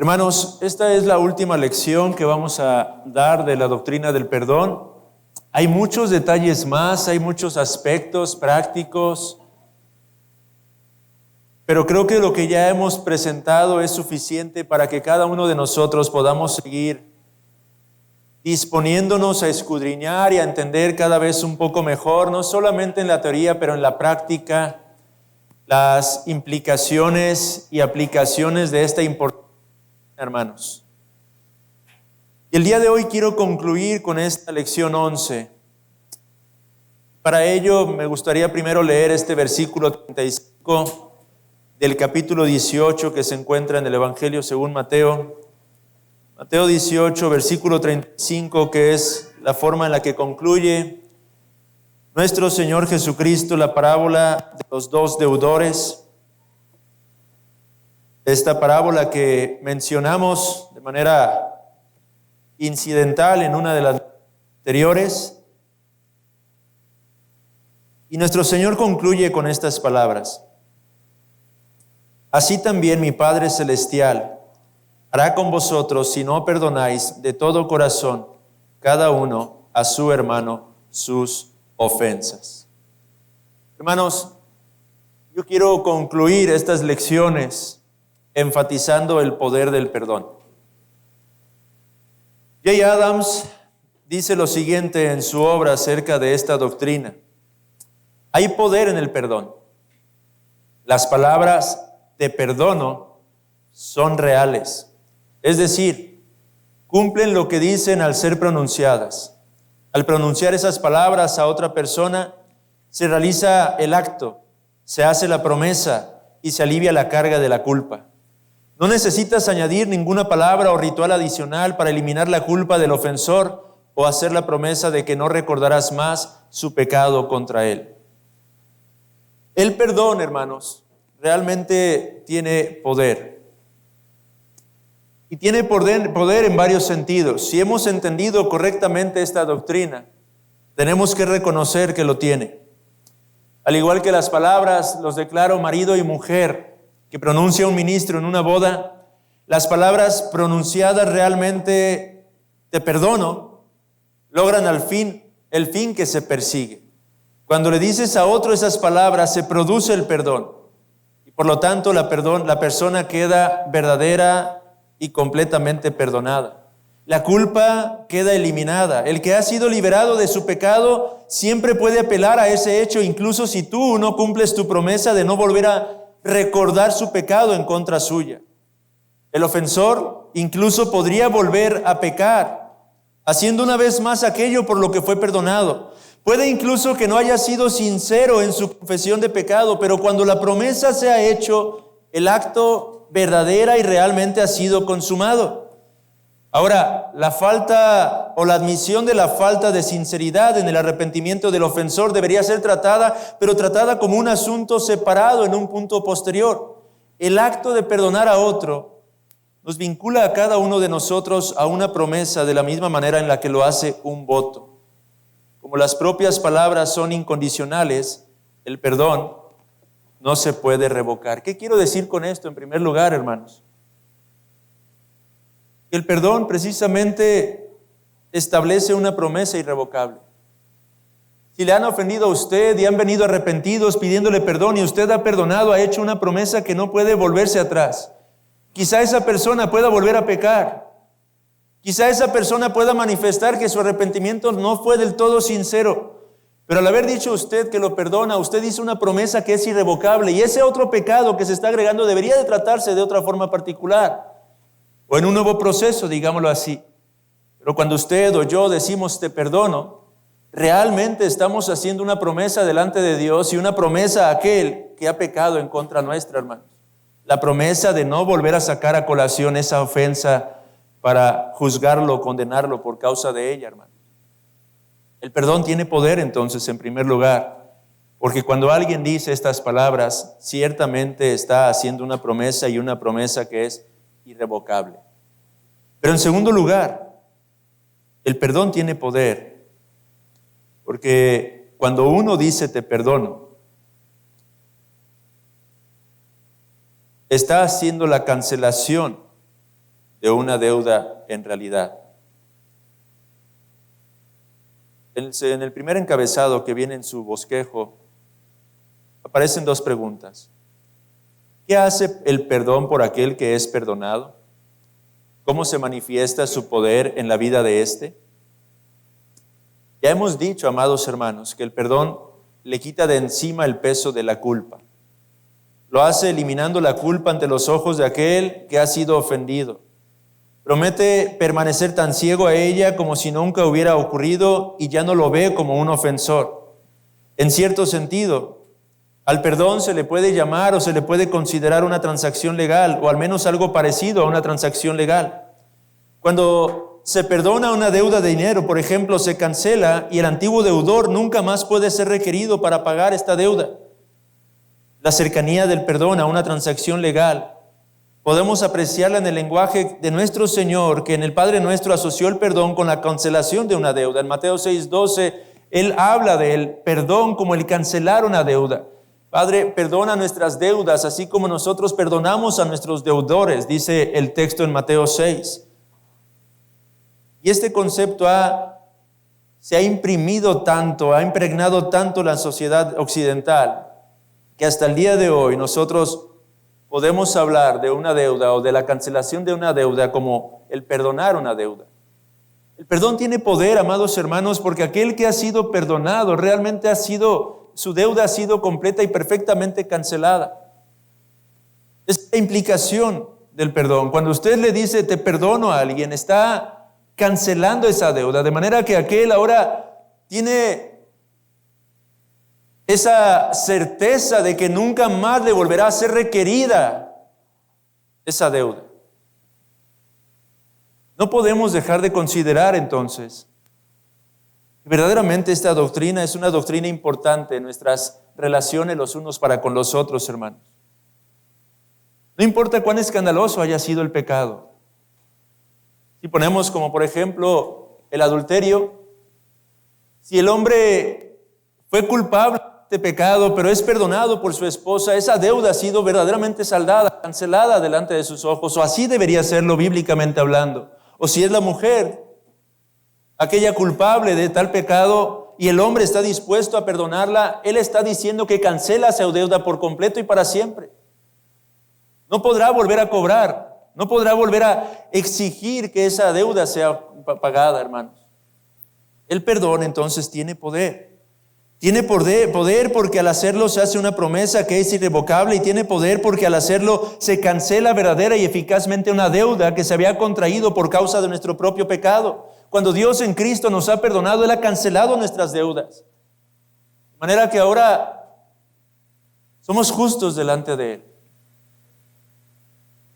Hermanos, esta es la última lección que vamos a dar de la doctrina del perdón. Hay muchos detalles más, hay muchos aspectos prácticos, pero creo que lo que ya hemos presentado es suficiente para que cada uno de nosotros podamos seguir disponiéndonos a escudriñar y a entender cada vez un poco mejor, no solamente en la teoría, pero en la práctica, las implicaciones y aplicaciones de esta importancia, hermanos. Y el día de hoy quiero concluir con esta lección 11. Para ello me gustaría primero leer este versículo 35 del capítulo 18 que se encuentra en el Evangelio según Mateo. Mateo 18, versículo 35, que es la forma en la que concluye nuestro Señor Jesucristo la parábola de los dos deudores. Esta parábola que mencionamos de manera incidental en una de las anteriores. Y nuestro Señor concluye con estas palabras: así también mi Padre Celestial hará con vosotros si no perdonáis de todo corazón cada uno a su hermano sus ofensas. Hermanos, yo quiero concluir estas lecciones enfatizando el poder del perdón. Jay Adams dice lo siguiente en su obra acerca de esta doctrina: hay poder en el perdón. Las palabras "te perdono" son reales. Es decir, cumplen lo que dicen al ser pronunciadas. Al pronunciar esas palabras a otra persona, se realiza el acto, se hace la promesa y se alivia la carga de la culpa. No necesitas añadir ninguna palabra o ritual adicional para eliminar la culpa del ofensor o hacer la promesa de que no recordarás más su pecado contra él. El perdón, hermanos, realmente tiene poder. Y tiene poder en varios sentidos. Si hemos entendido correctamente esta doctrina, tenemos que reconocer que lo tiene. Al igual que las palabras, los declaro marido y mujer, que pronuncia un ministro en una boda, las palabras pronunciadas realmente "te perdono" logran al fin el fin que se persigue. Cuando le dices a otro esas palabras, se produce el perdón. Y por lo tanto, la persona queda verdadera y completamente perdonada. La culpa queda eliminada. El que ha sido liberado de su pecado siempre puede apelar a ese hecho, incluso si tú no cumples tu promesa de no volver a recordar su pecado en contra suya. El ofensor incluso podría volver a pecar, haciendo una vez más aquello por lo que fue perdonado. Puede incluso que no haya sido sincero en su confesión de pecado, pero cuando la promesa se ha hecho, el acto verdadera y realmente ha sido consumado. Ahora, la falta o la admisión de la falta de sinceridad en el arrepentimiento del ofensor debería ser tratada, pero tratada como un asunto separado en un punto posterior. El acto de perdonar a otro nos vincula a cada uno de nosotros a una promesa de la misma manera en la que lo hace un voto. Como las propias palabras son incondicionales, el perdón no se puede revocar. ¿Qué quiero decir con esto? En primer lugar, hermanos, el perdón precisamente establece una promesa irrevocable. Si le han ofendido a usted y han venido arrepentidos pidiéndole perdón y usted ha perdonado, ha hecho una promesa que no puede volverse atrás. Quizá esa persona pueda volver a pecar. Quizá esa persona pueda manifestar que su arrepentimiento no fue del todo sincero. Pero al haber dicho usted que lo perdona, usted hizo una promesa que es irrevocable, y ese otro pecado que se está agregando debería de tratarse de otra forma particular o en un nuevo proceso, digámoslo así. Pero cuando usted o yo decimos "te perdono", realmente estamos haciendo una promesa delante de Dios y una promesa a aquel que ha pecado en contra nuestra, hermanos. La promesa de no volver a sacar a colación esa ofensa para juzgarlo o condenarlo por causa de ella, hermanos. El perdón tiene poder entonces en primer lugar, porque cuando alguien dice estas palabras, ciertamente está haciendo una promesa y una promesa que es irrevocable. Pero en segundo lugar, el perdón tiene poder, porque cuando uno dice "te perdono", está haciendo la cancelación de una deuda en realidad. En el primer encabezado que viene en su bosquejo, aparecen dos preguntas. ¿Qué hace el perdón por aquel que es perdonado? ¿Cómo se manifiesta su poder en la vida de éste? Ya hemos dicho, amados hermanos, que el perdón le quita de encima el peso de la culpa. Lo hace eliminando la culpa ante los ojos de aquel que ha sido ofendido. Promete permanecer tan ciego a ella como si nunca hubiera ocurrido y ya no lo ve como un ofensor. En cierto sentido, al perdón se le puede llamar o se le puede considerar una transacción legal, o al menos algo parecido a una transacción legal. Cuando se perdona una deuda de dinero, por ejemplo, se cancela y el antiguo deudor nunca más puede ser requerido para pagar esta deuda. La cercanía del perdón a una transacción legal podemos apreciarla en el lenguaje de nuestro Señor, que en el Padre Nuestro asoció el perdón con la cancelación de una deuda. En Mateo 6:12, Él habla del perdón como el cancelar una deuda. Padre, perdona nuestras deudas, así como nosotros perdonamos a nuestros deudores, dice el texto en Mateo 6. Y este concepto se ha imprimido tanto, ha impregnado tanto la sociedad occidental, que hasta el día de hoy nosotros podemos hablar de una deuda o de la cancelación de una deuda como el perdonar una deuda. El perdón tiene poder, amados hermanos, porque aquel que ha sido perdonado realmente su deuda ha sido completa y perfectamente cancelada. Es la implicación del perdón. Cuando usted le dice te perdono a alguien, está cancelando esa deuda, de manera que aquel ahora tiene esa certeza de que nunca más le volverá a ser requerida esa deuda. No podemos dejar de considerar entonces que verdaderamente esta doctrina es una doctrina importante en nuestras relaciones los unos para con los otros, hermanos. No importa cuán escandaloso haya sido el pecado. Si ponemos como por ejemplo el adulterio, si el hombre fue culpable de pecado, pero es perdonado por su esposa, esa deuda ha sido verdaderamente saldada, cancelada delante de sus ojos, o así debería serlo bíblicamente hablando. O si es la mujer, aquella culpable de tal pecado, y el hombre está dispuesto a perdonarla, él está diciendo que cancela su deuda por completo y para siempre. No podrá volver a cobrar, no podrá volver a exigir que esa deuda sea pagada, hermanos. El perdón entonces tiene poder. Tiene poder porque al hacerlo se hace una promesa que es irrevocable, y tiene poder porque al hacerlo se cancela verdadera y eficazmente una deuda que se había contraído por causa de nuestro propio pecado. Cuando Dios en Cristo nos ha perdonado, Él ha cancelado nuestras deudas. De manera que ahora somos justos delante de Él.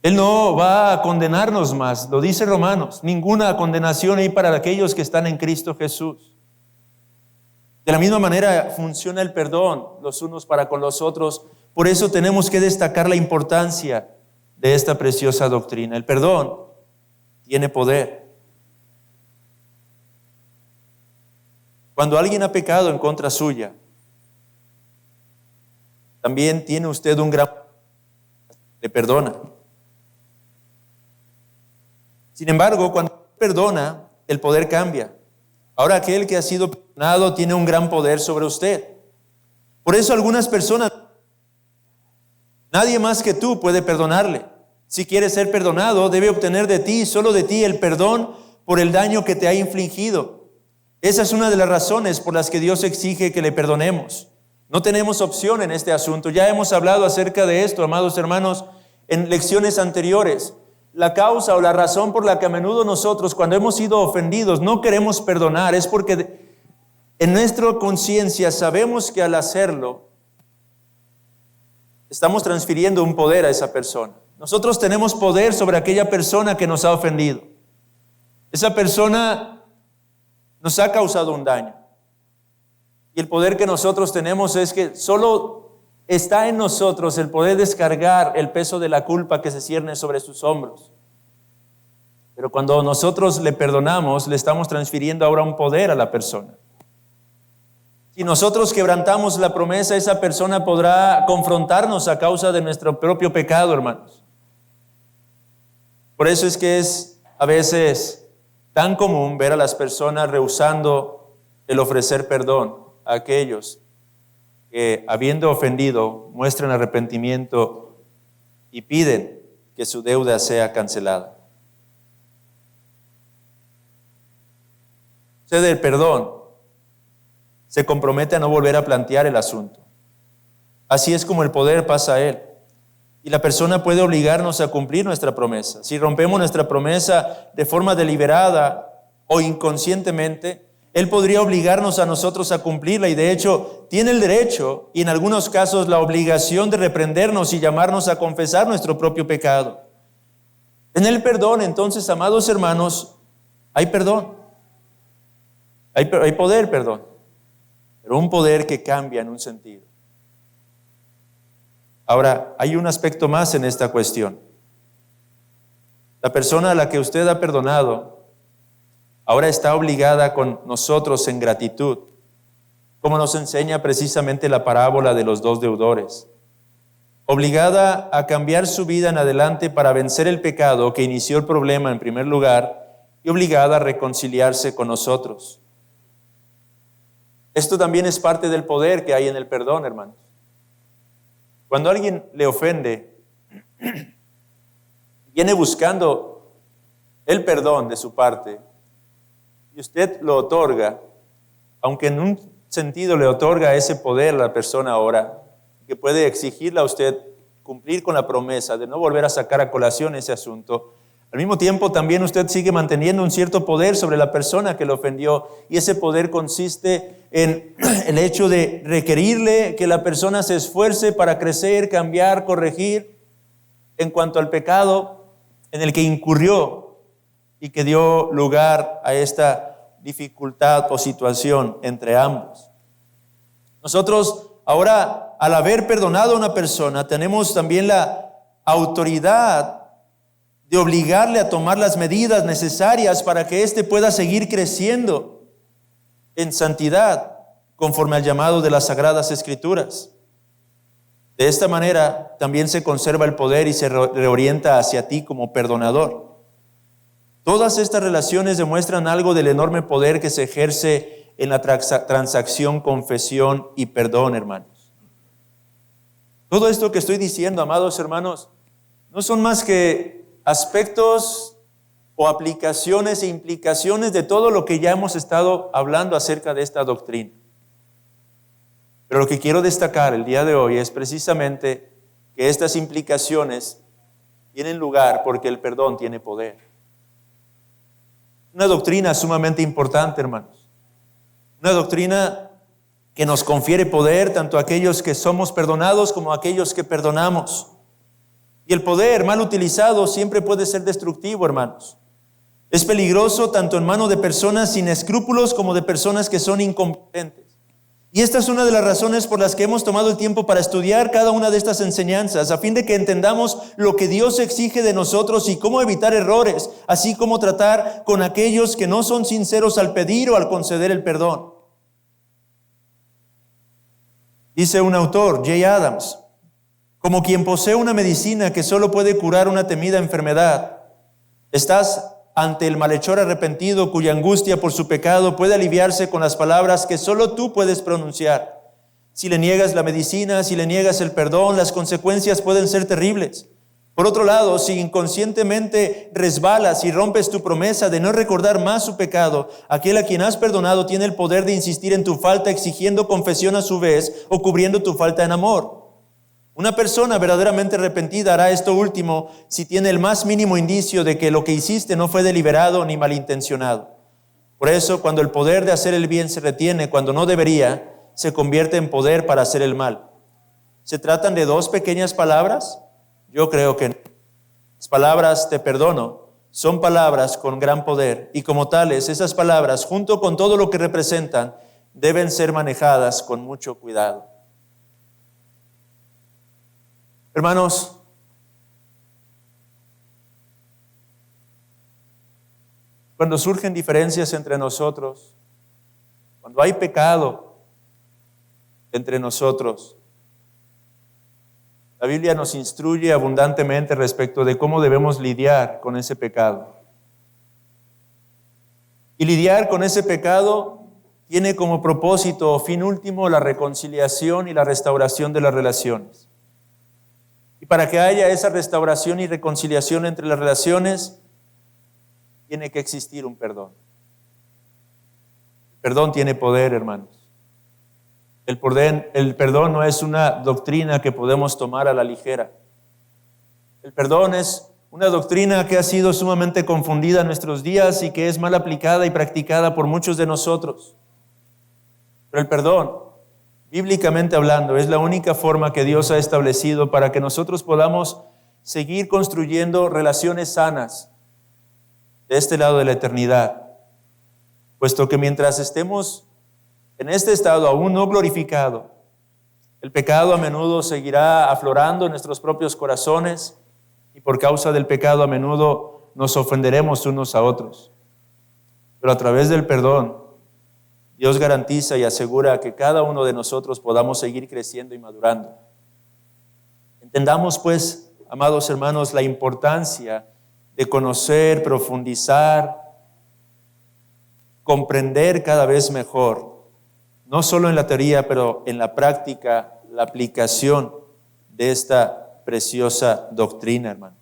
Él no va a condenarnos más, lo dice Romanos. Ninguna condenación hay para aquellos que están en Cristo Jesús. De la misma manera funciona el perdón los unos para con los otros. Por eso tenemos que destacar la importancia de esta preciosa doctrina. El perdón tiene poder. Cuando alguien ha pecado en contra suya, también tiene usted un gran poder. Le perdona. Sin embargo, cuando perdona, el poder cambia. Ahora aquel que ha sido perdonado tiene un gran poder sobre usted. Por eso algunas personas, nadie más que tú puede perdonarle. Si quiere ser perdonado, debe obtener de ti, solo de ti, el perdón por el daño que te ha infligido. Esa es una de las razones por las que Dios exige que le perdonemos. No tenemos opción en este asunto. Ya hemos hablado acerca de esto, amados hermanos, en lecciones anteriores. La causa o la razón por la que a menudo nosotros, cuando hemos sido ofendidos, no queremos perdonar es porque en nuestra conciencia sabemos que al hacerlo estamos transfiriendo un poder a esa persona. Nosotros tenemos poder sobre aquella persona que nos ha ofendido. Esa persona nos ha causado un daño. Y el poder que nosotros tenemos es que solo está en nosotros el poder descargar el peso de la culpa que se cierne sobre sus hombros. Pero cuando nosotros le perdonamos, le estamos transfiriendo ahora un poder a la persona. Si nosotros quebrantamos la promesa, esa persona podrá confrontarnos a causa de nuestro propio pecado, hermanos. Por eso es que es a veces tan común ver a las personas rehusando el ofrecer perdón a aquellos que, habiendo ofendido, muestran arrepentimiento y piden que su deuda sea cancelada. Usted del perdón se compromete a no volver a plantear el asunto. Así es como el poder pasa a él. Y la persona puede obligarnos a cumplir nuestra promesa. Si rompemos nuestra promesa de forma deliberada o inconscientemente, él podría obligarnos a nosotros a cumplirla y de hecho tiene el derecho y en algunos casos la obligación de reprendernos y llamarnos a confesar nuestro propio pecado. En el perdón, entonces, amados hermanos, hay perdón. Hay poder, perdón. Pero un poder que cambia en un sentido. Ahora, hay un aspecto más en esta cuestión. La persona a la que usted ha perdonado ahora está obligada con nosotros en gratitud, como nos enseña precisamente la parábola de los dos deudores. Obligada a cambiar su vida en adelante para vencer el pecado que inició el problema en primer lugar y obligada a reconciliarse con nosotros. Esto también es parte del poder que hay en el perdón, hermanos. Cuando alguien le ofende, viene buscando el perdón de su parte y usted lo otorga, aunque en un sentido le otorga ese poder a la persona ahora, que puede exigirle a usted cumplir con la promesa de no volver a sacar a colación ese asunto. Al mismo tiempo, también usted sigue manteniendo un cierto poder sobre la persona que lo ofendió y ese poder consiste en el hecho de requerirle que la persona se esfuerce para crecer, cambiar, corregir en cuanto al pecado en el que incurrió y que dio lugar a esta dificultad o situación entre ambos. Nosotros ahora, al haber perdonado a una persona, tenemos también la autoridad de obligarle a tomar las medidas necesarias para que éste pueda seguir creciendo en santidad, conforme al llamado de las Sagradas Escrituras. De esta manera también se conserva el poder y se reorienta hacia ti como perdonador. Todas estas relaciones demuestran algo del enorme poder que se ejerce en la transacción, confesión y perdón, hermanos. Todo esto que estoy diciendo, amados hermanos, no son más que aspectos o aplicaciones e implicaciones de todo lo que ya hemos estado hablando acerca de esta doctrina. Pero lo que quiero destacar el día de hoy es precisamente que estas implicaciones tienen lugar porque el perdón tiene poder. Una doctrina sumamente importante, hermanos. Una doctrina que nos confiere poder tanto a aquellos que somos perdonados como a aquellos que perdonamos. Y el poder mal utilizado siempre puede ser destructivo, hermanos. Es peligroso tanto en manos de personas sin escrúpulos como de personas que son incompetentes. Y esta es una de las razones por las que hemos tomado el tiempo para estudiar cada una de estas enseñanzas, a fin de que entendamos lo que Dios exige de nosotros y cómo evitar errores, así como tratar con aquellos que no son sinceros al pedir o al conceder el perdón. Dice un autor, Jay Adams, como quien posee una medicina que solo puede curar una temida enfermedad, estás ante el malhechor arrepentido cuya angustia por su pecado puede aliviarse con las palabras que solo tú puedes pronunciar. Si le niegas la medicina, si le niegas el perdón, las consecuencias pueden ser terribles. Por otro lado, si inconscientemente resbalas y rompes tu promesa de no recordar más su pecado, aquel a quien has perdonado tiene el poder de insistir en tu falta, exigiendo confesión a su vez o cubriendo tu falta en amor. Una persona verdaderamente arrepentida hará esto último si tiene el más mínimo indicio de que lo que hiciste no fue deliberado ni malintencionado. Por eso, cuando el poder de hacer el bien se retiene cuando no debería, se convierte en poder para hacer el mal. ¿Se tratan de dos pequeñas palabras? Yo creo que no. Las palabras te perdono son palabras con gran poder y como tales, esas palabras, junto con todo lo que representan, deben ser manejadas con mucho cuidado. Hermanos, cuando surgen diferencias entre nosotros, cuando hay pecado entre nosotros, La Biblia nos instruye abundantemente respecto de cómo debemos lidiar con ese pecado. Y lidiar con ese pecado tiene como propósito o fin último la reconciliación y la restauración de las relaciones. Y para que haya esa restauración y reconciliación entre las relaciones, tiene que existir un perdón. El perdón tiene poder, hermanos. El perdón no es una doctrina que podemos tomar a la ligera. El perdón es una doctrina que ha sido sumamente confundida en nuestros días y que es mal aplicada y practicada por muchos de nosotros. Pero el perdón, bíblicamente hablando, es la única forma que Dios ha establecido para que nosotros podamos seguir construyendo relaciones sanas de este lado de la eternidad. Puesto que mientras estemos en este estado aún no glorificado, el pecado a menudo seguirá aflorando en nuestros propios corazones y por causa del pecado a menudo nos ofenderemos unos a otros. Pero a través del perdón, Dios garantiza y asegura que cada uno de nosotros podamos seguir creciendo y madurando. Entendamos pues, amados hermanos, la importancia de conocer, profundizar, comprender cada vez mejor, no solo en la teoría, pero en la práctica, la aplicación de esta preciosa doctrina, hermanos.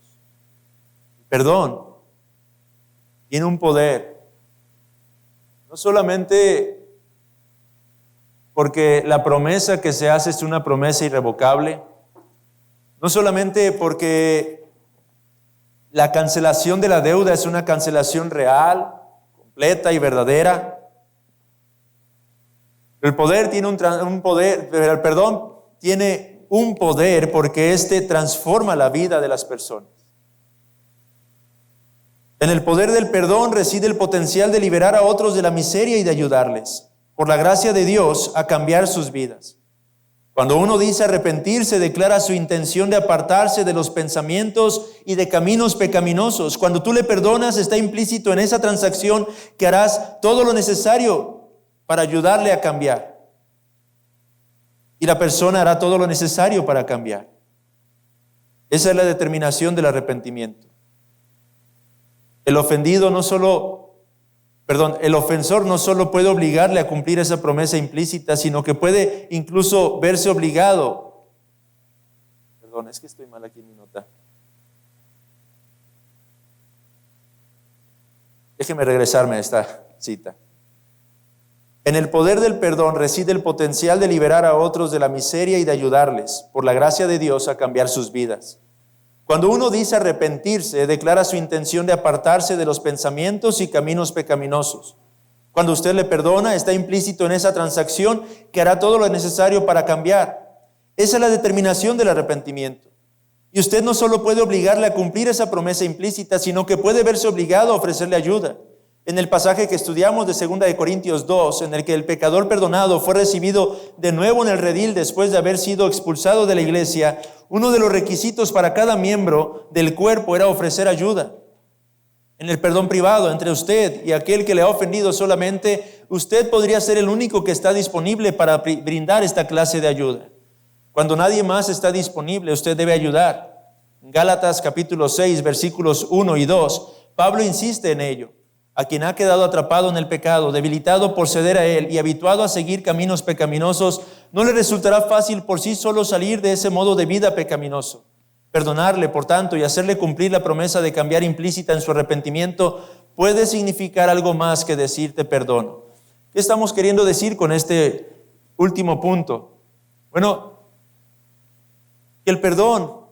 Perdón tiene un poder, no solamente porque la promesa que se hace es una promesa irrevocable, no solamente porque la cancelación de la deuda es una cancelación real, completa y verdadera. El poder tiene un poder, pero el perdón tiene un poder porque éste transforma la vida de las personas. En el poder del perdón reside el potencial de liberar a otros de la miseria y de ayudarles, por la gracia de Dios, a cambiar sus vidas. Cuando uno dice arrepentirse, declara su intención de apartarse de los pensamientos y de caminos pecaminosos. Cuando tú le perdonas, está implícito en esa transacción que harás todo lo necesario para ayudarle a cambiar. Y la persona hará todo lo necesario para cambiar. Esa es la determinación del arrepentimiento. El ofensor no solo puede obligarle a cumplir esa promesa implícita, sino que puede incluso verse obligado. Perdón, es que estoy mal aquí en mi nota. Déjeme regresarme a esta cita. En el poder del perdón reside el potencial de liberar a otros de la miseria y de ayudarles, por la gracia de Dios, a cambiar sus vidas. Cuando uno dice arrepentirse, declara su intención de apartarse de los pensamientos y caminos pecaminosos. Cuando usted le perdona, está implícito en esa transacción que hará todo lo necesario para cambiar. Esa es la determinación del arrepentimiento. Y usted no solo puede obligarle a cumplir esa promesa implícita, sino que puede verse obligado a ofrecerle ayuda. En el pasaje que estudiamos de 2 Corintios 2, en el que el pecador perdonado fue recibido de nuevo en el redil después de haber sido expulsado de la iglesia, uno de los requisitos para cada miembro del cuerpo era ofrecer ayuda. En el perdón privado entre usted y aquel que le ha ofendido solamente, usted podría ser el único que está disponible para brindar esta clase de ayuda. Cuando nadie más está disponible, usted debe ayudar. En Gálatas capítulo 6, versículos 1 y 2, Pablo insiste en ello. A quien ha quedado atrapado en el pecado, debilitado por ceder a él y habituado a seguir caminos pecaminosos, no le resultará fácil por sí solo salir de ese modo de vida pecaminoso. Perdonarle, por tanto, y hacerle cumplir la promesa de cambiar implícita en su arrepentimiento puede significar algo más que decir te perdono. ¿Qué estamos queriendo decir con este último punto? Bueno, que el perdón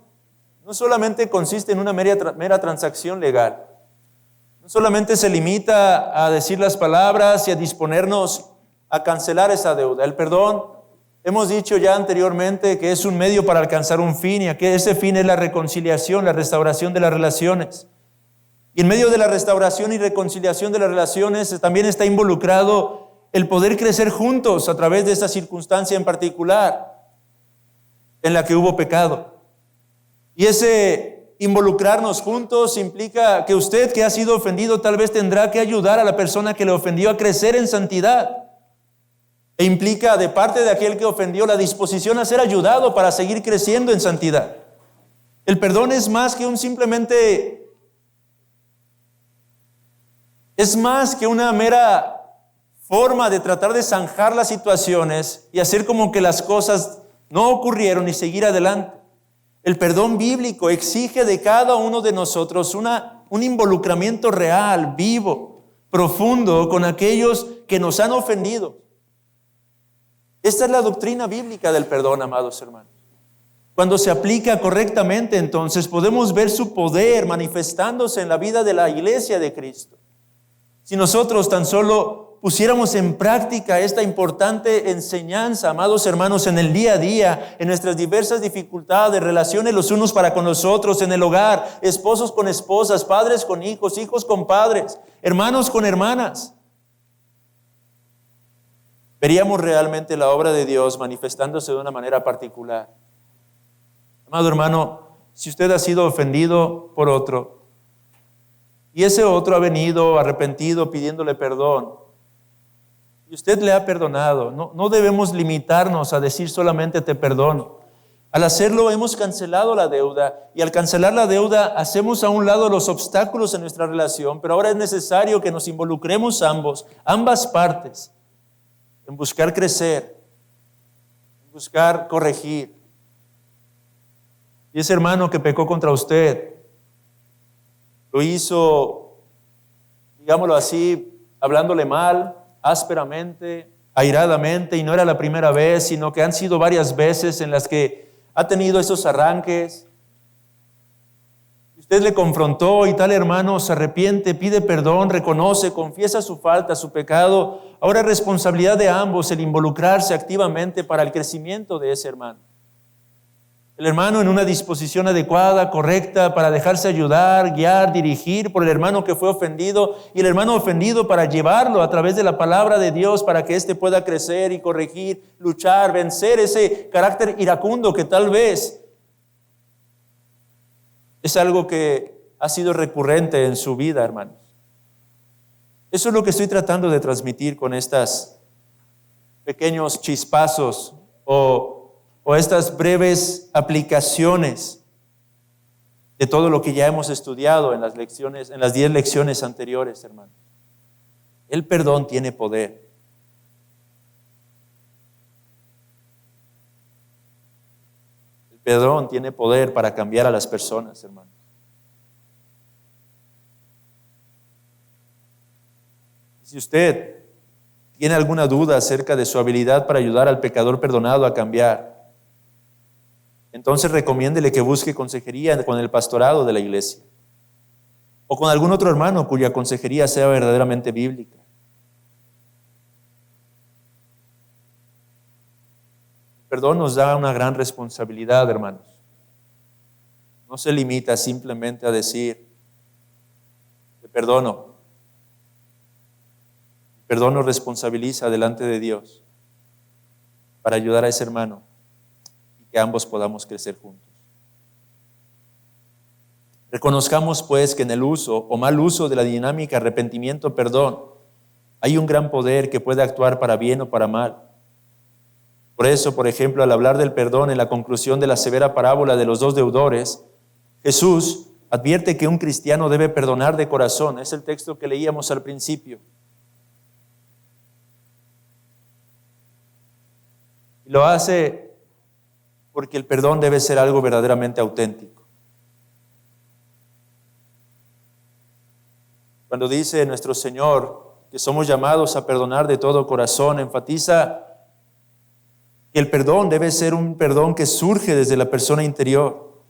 no solamente consiste en una mera transacción legal. No solamente se limita a decir las palabras y a disponernos a cancelar esa deuda. El perdón, hemos dicho ya anteriormente que es un medio para alcanzar un fin y que ese fin es la reconciliación, la restauración de las relaciones. Y en medio de la restauración y reconciliación de las relaciones también está involucrado el poder crecer juntos a través de esta circunstancia en particular en la que hubo pecado. Y ese involucrarnos juntos implica que usted que ha sido ofendido tal vez tendrá que ayudar a la persona que le ofendió a crecer en santidad. E implica de parte de aquel que ofendió la disposición a ser ayudado para seguir creciendo en santidad. El perdón es más que es más que una mera forma de tratar de zanjar las situaciones y hacer como que las cosas no ocurrieron y seguir adelante. El perdón bíblico exige de cada uno de nosotros un involucramiento real, vivo, profundo con aquellos que nos han ofendido. Esta es la doctrina bíblica del perdón, amados hermanos. Cuando se aplica correctamente, entonces podemos ver su poder manifestándose en la vida de la iglesia de Cristo. Si nosotros tan solo pusiéramos en práctica esta importante enseñanza, amados hermanos, en el día a día, en nuestras diversas dificultades, relaciones los unos para con los otros, en el hogar, esposos con esposas, padres con hijos, hijos con padres, hermanos con hermanas, veríamos realmente la obra de Dios manifestándose de una manera particular. Amado hermano, si usted ha sido ofendido por otro y ese otro ha venido arrepentido pidiéndole perdón y usted le ha perdonado, no debemos limitarnos a decir solamente te perdono. Al hacerlo hemos cancelado la deuda y al cancelar la deuda hacemos a un lado los obstáculos en nuestra relación, pero ahora es necesario que nos involucremos ambas partes, en buscar crecer, en buscar corregir. Y ese hermano que pecó contra usted, lo hizo, digámoslo así, hablándole mal, ásperamente, airadamente, y no era la primera vez, sino que han sido varias veces en las que ha tenido esos arranques. Usted le confrontó y tal hermano se arrepiente, pide perdón, reconoce, confiesa su falta, su pecado. Ahora es responsabilidad de ambos el involucrarse activamente para el crecimiento de ese hermano. El hermano en una disposición adecuada, correcta, para dejarse ayudar, guiar, dirigir por el hermano que fue ofendido, y el hermano ofendido para llevarlo a través de la palabra de Dios para que éste pueda crecer y corregir, luchar, vencer ese carácter iracundo que tal vez es algo que ha sido recurrente en su vida, hermanos. Eso es lo que estoy tratando de transmitir con estos pequeños chispazos o estas breves aplicaciones de todo lo que ya hemos estudiado en las lecciones, en las 10 lecciones anteriores, hermanos. El perdón tiene poder. El perdón tiene poder para cambiar a las personas, hermanos. Si usted tiene alguna duda acerca de su habilidad para ayudar al pecador perdonado a cambiar, entonces recomiéndele que busque consejería con el pastorado de la iglesia o con algún otro hermano cuya consejería sea verdaderamente bíblica. El perdón nos da una gran responsabilidad, hermanos. No se limita simplemente a decir, te perdono. El perdón nos responsabiliza delante de Dios para ayudar a ese hermano y que ambos podamos crecer juntos. Reconozcamos pues que en el uso o mal uso de la dinámica arrepentimiento-perdón hay un gran poder que puede actuar para bien o para mal. Por eso, por ejemplo, al hablar del perdón en la conclusión de la severa parábola de los 2 deudores, Jesús advierte que un cristiano debe perdonar de corazón. Es el texto que leíamos al principio. Y lo hace porque el perdón debe ser algo verdaderamente auténtico. Cuando dice nuestro Señor que somos llamados a perdonar de todo corazón, enfatiza que el perdón debe ser un perdón que surge desde la persona interior.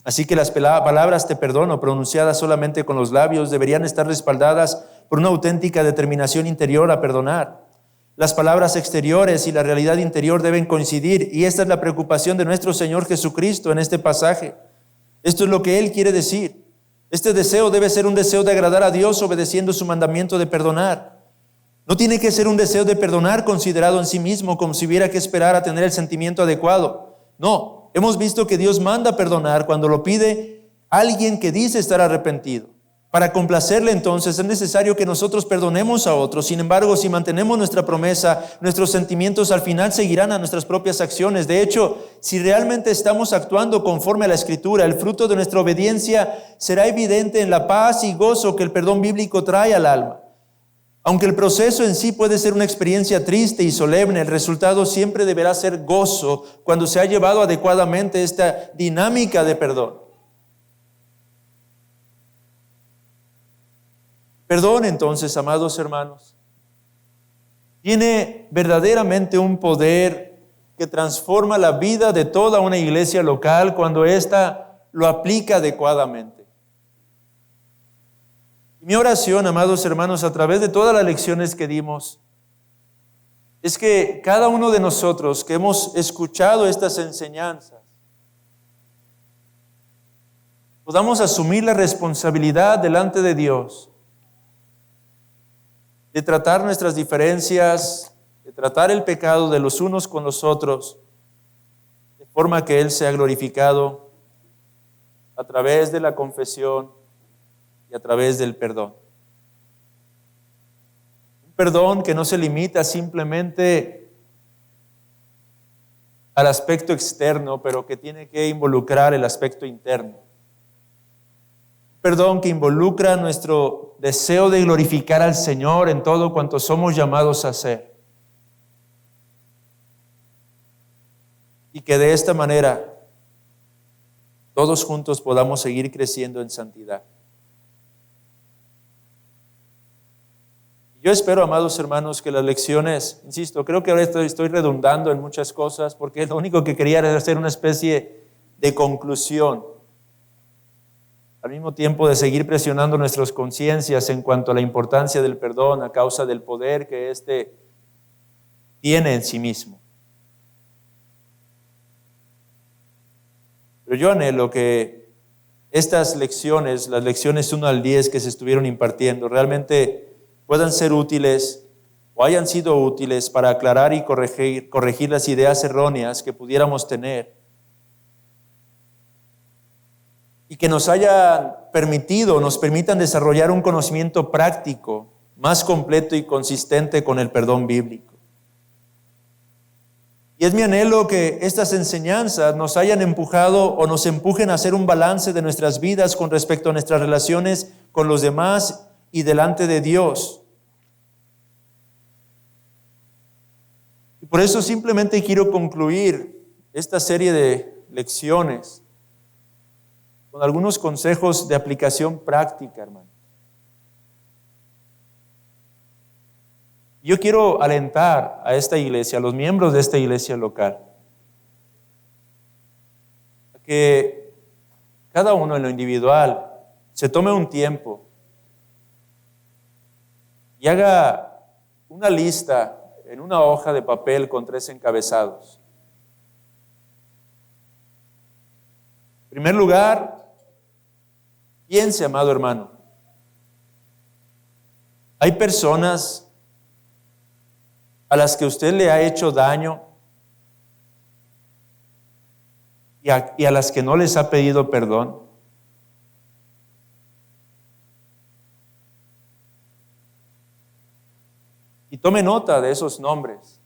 Así que las palabras te perdono, pronunciadas solamente con los labios, deberían estar respaldadas por una auténtica determinación interior a perdonar. Las palabras exteriores y la realidad interior deben coincidir, y esta es la preocupación de nuestro Señor Jesucristo en este pasaje. Esto es lo que Él quiere decir. Este deseo debe ser un deseo de agradar a Dios obedeciendo su mandamiento de perdonar. No tiene que ser un deseo de perdonar considerado en sí mismo como si hubiera que esperar a tener el sentimiento adecuado. No. Hemos visto que Dios manda perdonar cuando lo pide alguien que dice estar arrepentido. Para complacerle entonces es necesario que nosotros perdonemos a otros. Sin embargo, si mantenemos nuestra promesa, nuestros sentimientos al final seguirán a nuestras propias acciones. De hecho, si realmente estamos actuando conforme a la Escritura, el fruto de nuestra obediencia será evidente en la paz y gozo que el perdón bíblico trae al alma. Aunque el proceso en sí puede ser una experiencia triste y solemne, el resultado siempre deberá ser gozo cuando se ha llevado adecuadamente esta dinámica de perdón. Perdón, entonces, amados hermanos, tiene verdaderamente un poder que transforma la vida de toda una iglesia local cuando ésta lo aplica adecuadamente. Mi oración, amados hermanos, a través de todas las lecciones que dimos, es que cada uno de nosotros que hemos escuchado estas enseñanzas, podamos asumir la responsabilidad delante de Dios de tratar nuestras diferencias, de tratar el pecado de los unos con los otros, de forma que Él sea glorificado a través de la confesión y a través del perdón. Un perdón que no se limita simplemente al aspecto externo, pero que tiene que involucrar el aspecto interno. Perdón que involucra nuestro deseo de glorificar al Señor en todo cuanto somos llamados a hacer. Y que de esta manera todos juntos podamos seguir creciendo en santidad. Yo espero, amados hermanos, que las lecciones, insisto, creo que ahora estoy redundando en muchas cosas porque lo único que quería era hacer una especie de conclusión. Al mismo tiempo de seguir presionando nuestras conciencias en cuanto a la importancia del perdón a causa del poder que éste tiene en sí mismo. Pero yo anhelo que estas lecciones, las lecciones 1 al 10 que se estuvieron impartiendo, realmente puedan ser útiles o hayan sido útiles para aclarar y corregir las ideas erróneas que pudiéramos tener. Y que nos permitan desarrollar un conocimiento práctico, más completo y consistente con el perdón bíblico. Y es mi anhelo que estas enseñanzas nos hayan empujado o nos empujen a hacer un balance de nuestras vidas con respecto a nuestras relaciones con los demás y delante de Dios. Y por eso simplemente quiero concluir esta serie de lecciones con algunos consejos de aplicación práctica, hermano. Yo quiero alentar a esta iglesia, a los miembros de esta iglesia local, a que cada uno en lo individual se tome un tiempo y haga una lista en una hoja de papel con 3 encabezados. En primer lugar, piense, amado hermano, hay personas a las que usted le ha hecho daño y a las que no les ha pedido perdón. Y tome nota de esos nombres.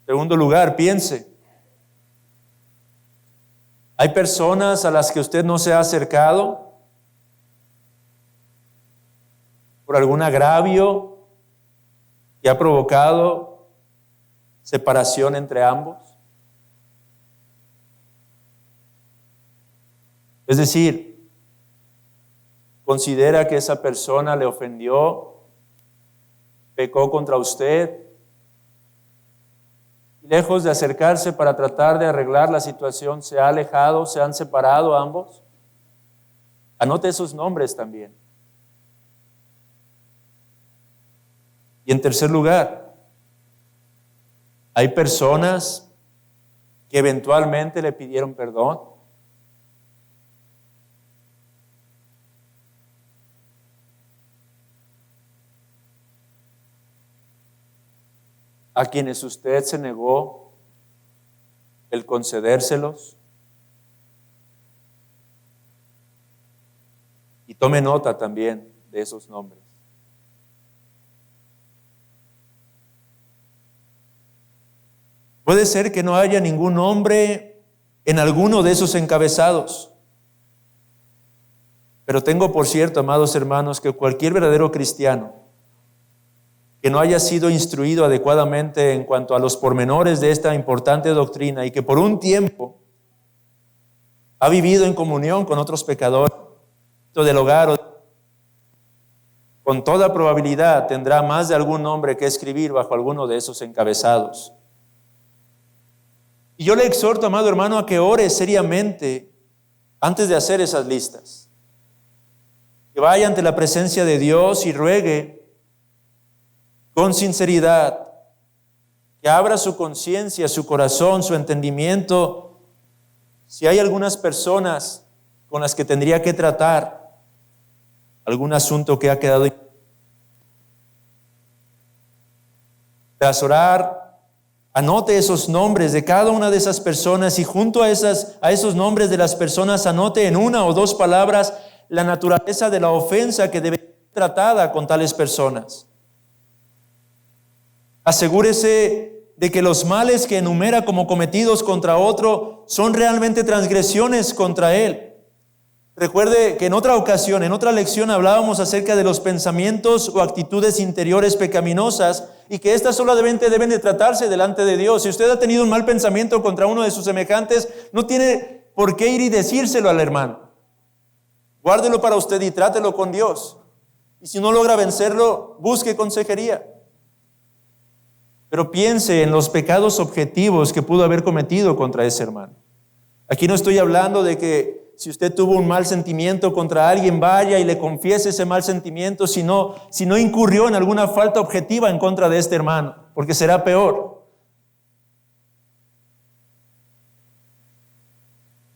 En segundo lugar, piense, hay personas a las que usted no se ha acercado por algún agravio que ha provocado separación entre ambos. Es decir, considera que esa persona le ofendió, pecó contra usted, y lejos de acercarse para tratar de arreglar la situación, se ha alejado, se han separado ambos. Anote esos nombres también. Y en tercer lugar, hay personas que eventualmente le pidieron perdón. A quienes usted se negó el concedérselos. Tome nota también de esos nombres. Puede ser que no haya ningún nombre en alguno de esos encabezados. Pero tengo por cierto, amados hermanos, que cualquier verdadero cristiano que no haya sido instruido adecuadamente en cuanto a los pormenores de esta importante doctrina y que por un tiempo ha vivido en comunión con otros pecadores del hogar, con toda probabilidad tendrá más de algún nombre que escribir bajo alguno de esos encabezados. Y yo le exhorto, amado hermano, a que ore seriamente antes de hacer esas listas. Que vaya ante la presencia de Dios y ruegue con sinceridad, que abra su conciencia, su corazón, su entendimiento. Si hay algunas personas con las que tendría que tratar algún asunto que ha quedado. Tras orar, anote esos nombres de cada una de esas personas y junto a esos nombres de las personas anote en una o dos palabras la naturaleza de la ofensa que debe ser tratada con tales personas. Asegúrese de que los males que enumera como cometidos contra otro son realmente transgresiones contra él. Recuerde que en otra ocasión, en otra lección, hablábamos acerca de los pensamientos o actitudes interiores pecaminosas y que estas solamente deben de tratarse delante de Dios. Si usted ha tenido un mal pensamiento contra uno de sus semejantes, no tiene por qué ir y decírselo al hermano. Guárdelo para usted y trátelo con Dios. Y si no logra vencerlo, busque consejería. Pero piense en los pecados objetivos que pudo haber cometido contra ese hermano. Aquí no estoy hablando de que si usted tuvo un mal sentimiento contra alguien, vaya y le confiese ese mal sentimiento, si no incurrió en alguna falta objetiva en contra de este hermano, porque será peor.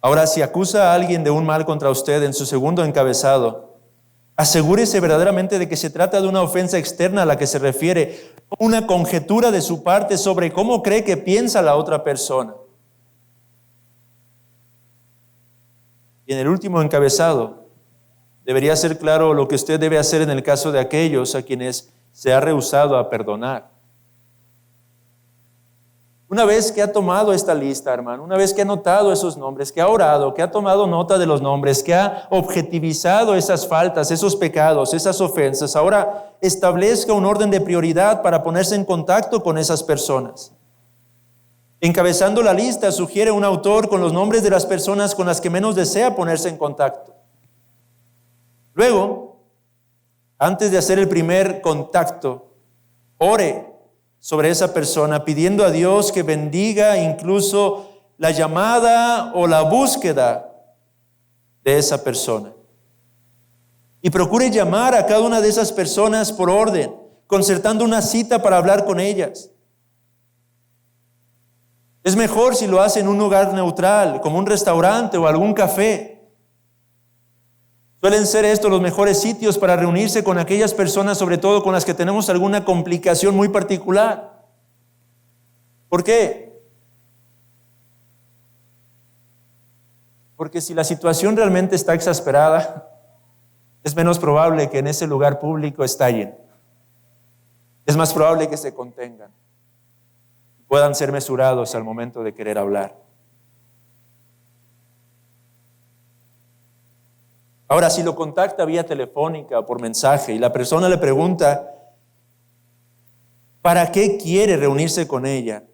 Ahora, si acusa a alguien de un mal contra usted en su segundo encabezado, asegúrese verdaderamente de que se trata de una ofensa externa a la que se refiere, una conjetura de su parte sobre cómo cree que piensa la otra persona. Y en el último encabezado, debería ser claro lo que usted debe hacer en el caso de aquellos a quienes se ha rehusado a perdonar. Una vez que ha tomado esta lista, hermano, una vez que ha notado esos nombres, que ha orado, que ha tomado nota de los nombres, que ha objetivizado esas faltas, esos pecados, esas ofensas, ahora establezca un orden de prioridad para ponerse en contacto con esas personas. Encabezando la lista, sugiere un autor con los nombres de las personas con las que menos desea ponerse en contacto. Luego, antes de hacer el primer contacto, ore sobre esa persona, pidiendo a Dios que bendiga incluso la llamada o la búsqueda de esa persona. Y procure llamar a cada una de esas personas por orden, concertando una cita para hablar con ellas. Es mejor si lo hace en un lugar neutral, como un restaurante o algún café. Suelen ser estos los mejores sitios para reunirse con aquellas personas, sobre todo con las que tenemos alguna complicación muy particular. ¿Por qué? Porque si la situación realmente está exasperada, es menos probable que en ese lugar público estallen. Es más probable que se contengan, puedan ser mesurados al momento de querer hablar. Ahora, si lo contacta vía telefónica o por mensaje y la persona le pregunta ¿para qué quiere reunirse con ella?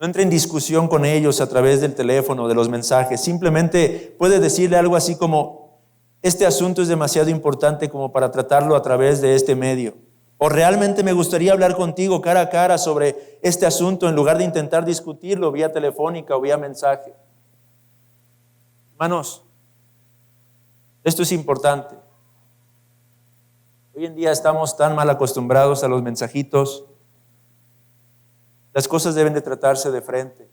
No entre en discusión con ellos a través del teléfono o de los mensajes. Simplemente puede decirle algo así como: este asunto es demasiado importante como para tratarlo a través de este medio. O realmente me gustaría hablar contigo cara a cara sobre este asunto en lugar de intentar discutirlo vía telefónica o vía mensaje. Hermanos, esto es importante. Hoy en día estamos tan mal acostumbrados a los mensajitos. Las cosas deben de tratarse de frente.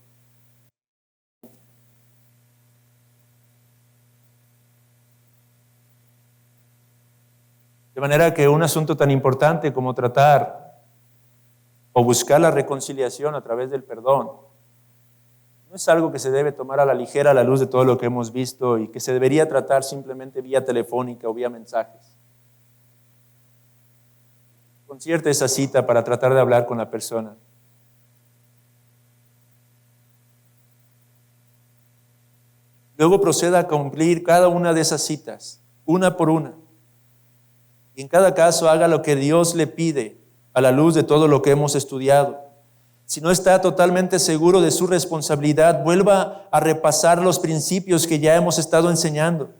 De manera que un asunto tan importante como tratar o buscar la reconciliación a través del perdón no No es algo que se debe tomar a la ligera a la luz de todo lo que hemos visto y que se debería tratar simplemente vía telefónica o vía mensajes. Concierte esa cita para tratar de hablar con la persona. Luego proceda a cumplir cada una de esas citas, una por una. Y en cada caso haga lo que Dios le pide a la luz de todo lo que hemos estudiado. Si no está totalmente seguro de su responsabilidad, vuelva a repasar los principios que ya hemos estado enseñando.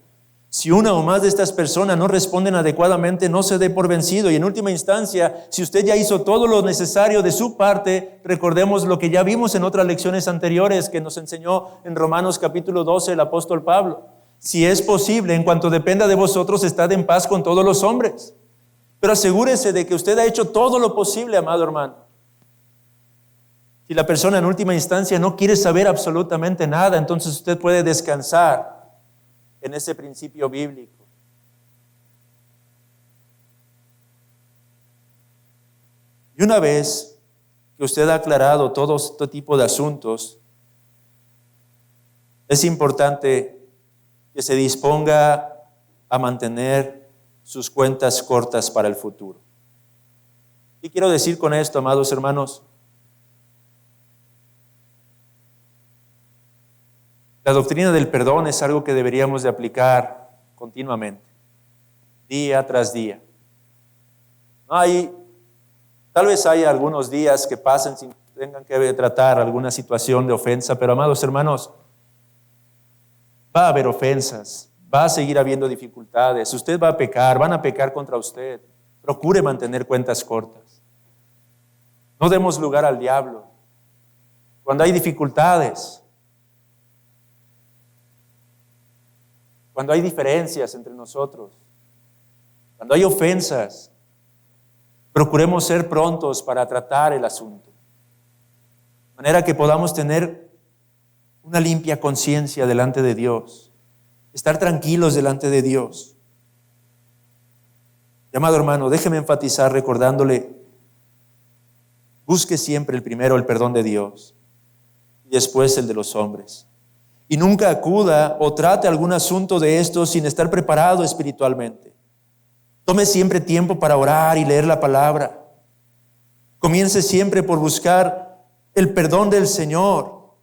Si una o más de estas personas no responden adecuadamente, no se dé por vencido. Y en última instancia, si usted ya hizo todo lo necesario de su parte, recordemos lo que ya vimos en otras lecciones anteriores que nos enseñó en Romanos capítulo 12 el apóstol Pablo. Si es posible, en cuanto dependa de vosotros, estad en paz con todos los hombres. Pero asegúrese de que usted ha hecho todo lo posible, amado hermano. Si la persona en última instancia no quiere saber absolutamente nada, entonces usted puede descansar en ese principio bíblico. Y una vez que usted ha aclarado todo este tipo de asuntos, es importante que se disponga a mantener sus cuentas cortas para el futuro. ¿Qué quiero decir con esto, amados hermanos? La doctrina del perdón es algo que deberíamos de aplicar continuamente, día tras día. Tal vez haya algunos días que pasen sin que tengan que tratar alguna situación de ofensa, pero amados hermanos, va a haber ofensas, va a seguir habiendo dificultades, usted va a pecar, van a pecar contra usted. Procure mantener cuentas cortas. No demos lugar al diablo. Cuando hay dificultades, cuando hay diferencias entre nosotros, cuando hay ofensas, procuremos ser prontos para tratar el asunto. De manera que podamos tener una limpia conciencia delante de Dios, estar tranquilos delante de Dios. Y, amado hermano, déjeme enfatizar recordándole, busque siempre primero el perdón de Dios y después el de los hombres. Y nunca acuda o trate algún asunto de esto sin estar preparado espiritualmente. Tome siempre tiempo para orar y leer la palabra. Comience siempre por buscar el perdón del Señor.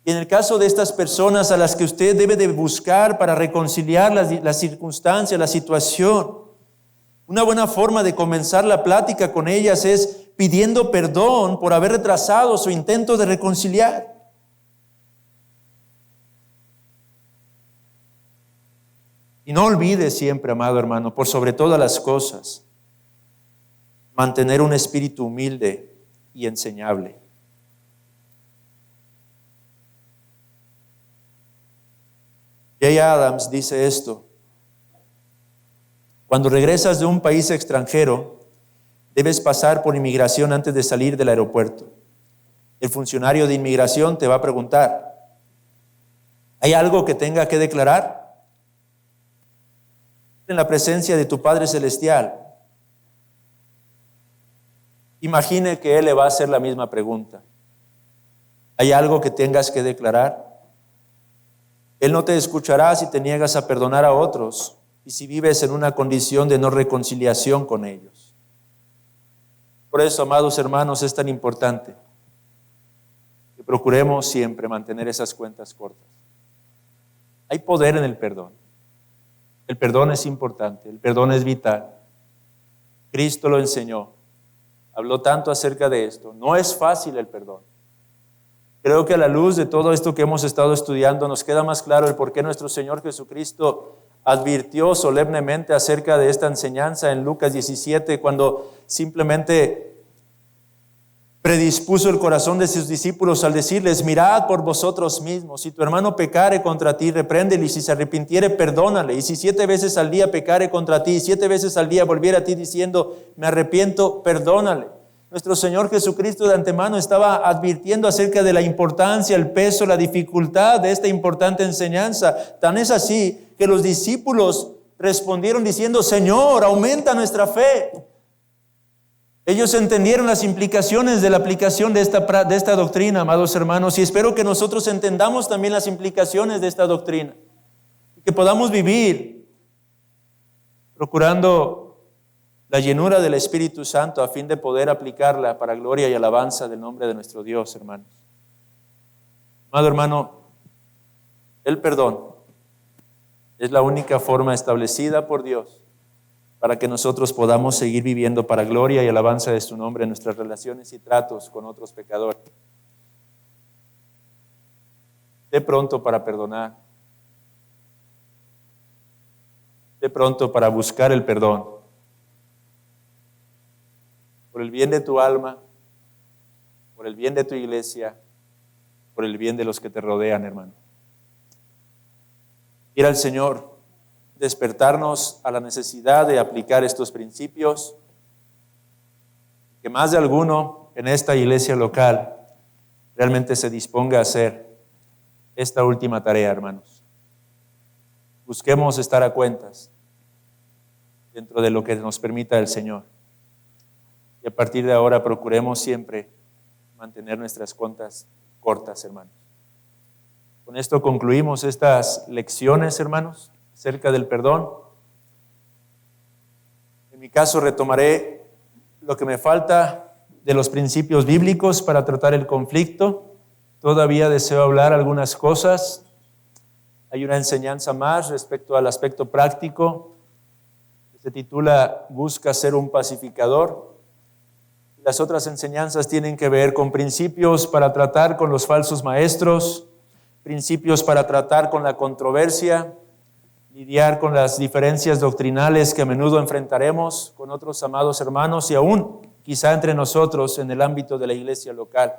Y en el caso de estas personas a las que usted debe de buscar para reconciliar las circunstancias, la situación, una buena forma de comenzar la plática con ellas es pidiendo perdón por haber retrasado su intento de reconciliar. Y no olvide siempre, amado hermano, por sobre todas las cosas, mantener un espíritu humilde y enseñable. Jay Adams dice esto: cuando regresas de un país extranjero, debes pasar por inmigración antes de salir del aeropuerto. El funcionario de inmigración te va a preguntar: ¿hay algo que tenga que declarar? En la presencia de tu Padre Celestial, imagine que Él le va a hacer la misma pregunta. ¿Hay algo que tengas que declarar? Él no te escuchará si te niegas a perdonar a otros y si vives en una condición de no reconciliación con ellos. Por eso, amados hermanos, es tan importante que procuremos siempre mantener esas cuentas cortas. Hay poder en el perdón. El perdón es importante, el perdón es vital. Cristo lo enseñó, habló tanto acerca de esto. No es fácil el perdón. Creo que a la luz de todo esto que hemos estado estudiando nos queda más claro el por qué nuestro Señor Jesucristo advirtió solemnemente acerca de esta enseñanza en Lucas 17, cuando simplemente predispuso el corazón de sus discípulos al decirles: mirad por vosotros mismos, si tu hermano pecare contra ti, repréndele, y si se arrepintiere, perdónale, y si 7 veces al día pecare contra ti, 7 veces al día volviera a ti diciendo: me arrepiento, perdónale. Nuestro Señor Jesucristo de antemano estaba advirtiendo acerca de la importancia, el peso, la dificultad de esta importante enseñanza. Tan es así que los discípulos respondieron diciendo: Señor, aumenta nuestra fe. Ellos entendieron las implicaciones de la aplicación de esta doctrina, amados hermanos, y espero que nosotros entendamos también las implicaciones de esta doctrina y que podamos vivir procurando la llenura del Espíritu Santo a fin de poder aplicarla para gloria y alabanza del nombre de nuestro Dios, hermanos. Amado hermano, el perdón es la única forma establecida por Dios para que nosotros podamos seguir viviendo para gloria y alabanza de su nombre en nuestras relaciones y tratos con otros pecadores. De pronto para perdonar. De pronto para buscar el perdón. Por el bien de tu alma, por el bien de tu iglesia, por el bien de los que te rodean, hermano. Ir al Señor, despertarnos a la necesidad de aplicar estos principios, que más de alguno en esta iglesia local realmente se disponga a hacer esta última tarea, hermanos. Busquemos estar a cuentas dentro de lo que nos permita el Señor. Y a partir de ahora procuremos siempre mantener nuestras cuentas cortas, hermanos. Con esto concluimos estas lecciones, hermanos, acerca del perdón. En mi caso retomaré lo que me falta de los principios bíblicos para tratar el conflicto. Todavía deseo hablar algunas cosas. Hay una enseñanza más respecto al aspecto práctico. Se titula Busca ser un pacificador. Las otras enseñanzas tienen que ver con principios para tratar con los falsos maestros, principios para tratar con la controversia, lidiar con las diferencias doctrinales que a menudo enfrentaremos con otros amados hermanos y aún quizá entre nosotros en el ámbito de la iglesia local.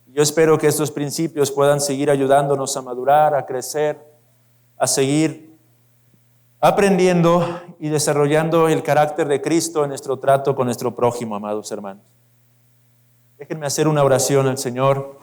Yo espero que estos principios puedan seguir ayudándonos a madurar, a crecer, a seguir aprendiendo y desarrollando el carácter de Cristo en nuestro trato con nuestro prójimo, amados hermanos. Déjenme hacer una oración al Señor